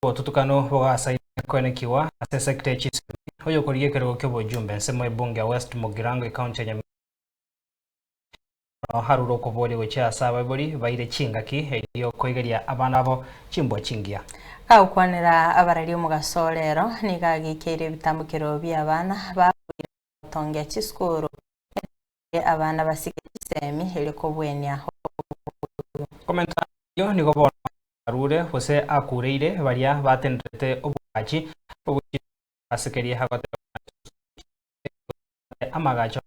tutukano bwasa kwenekiwa ase sector chisimi hoyo kurigekero kyobo jumbe nsemo ebunge West Mugirango county ya haruro kobole wecha saba boli baire chingaki eliyo koigeria abana abo chimbwa chingia ukwanira abarari mugasorero nigagikire bitambukiro by'abana batonge chiskuru abana basike semi heliko bwenya komenta yo nigo bona arure hose akureire baria batendete obukachi asekerie hagote amagacho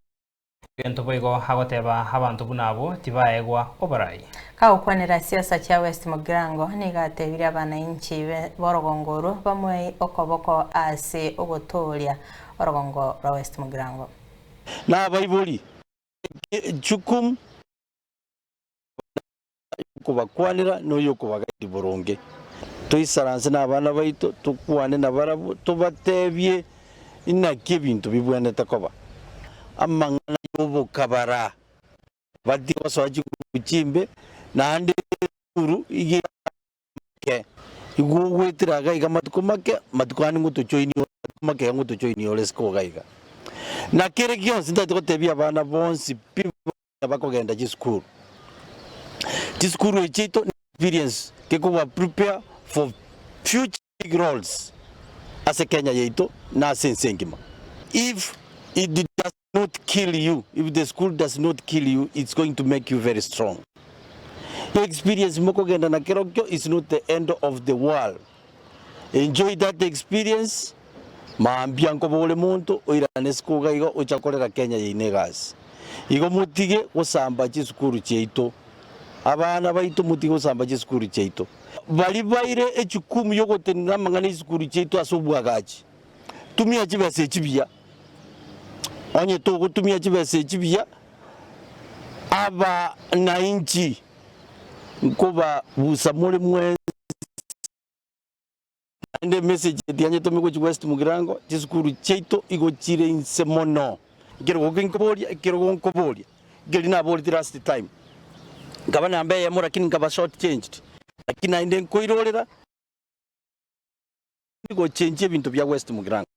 ento boigo hagoteba abantu bunabo tibaegwa obarai ukwanira siasa cha West Mugirango nigatebire abana inchi borogongoro bamwe okoboko ase ogotoria orogongo ra West Mugirango na baibuli chukum kubakwanira no yokubagati boronge toisaranse n'abana baito tukwane nabarabu tubatebye inake bintu bibwaneta koba amangana yobo kabara badi waswaji kuchimbe nande uru ige igugwetiraga igamatukomake matukani ngutuchoini make ngutuchoini olesko gaiga na kere gyonse ndatotebya abana bonsi bakogenda school echito experience kekuba prepare for future big roles as a Kenya yeito na sensengima. If it does not kill you, if the school does not kill you, it's going to make you very strong. Your experience mokogenda na kerokyo is not the end of the world. Enjoy that experience. Maambianko bole muntu oiranesko gaigo ochakorera Kenya yinegas. Igo mutige osamba chisukuru cheito. Abana baito mutige osamba chisukuru cheito. Bali baire echukumu yogote namangana chisukuru cheito asobwagachi. Tumia chibese chibia. Onye togo tumia chibese chibia. Aba na inchi nkoba busamole mwe ande message dianye to miko West Mugirango chisukuru cheito igochire insemono gero gokinkobolia gero gonkobolia geri na boli last time ngabana ambaye yamura kini ngaba short changed lakini inde nkoirorera igo change ebintu bya West Mugirango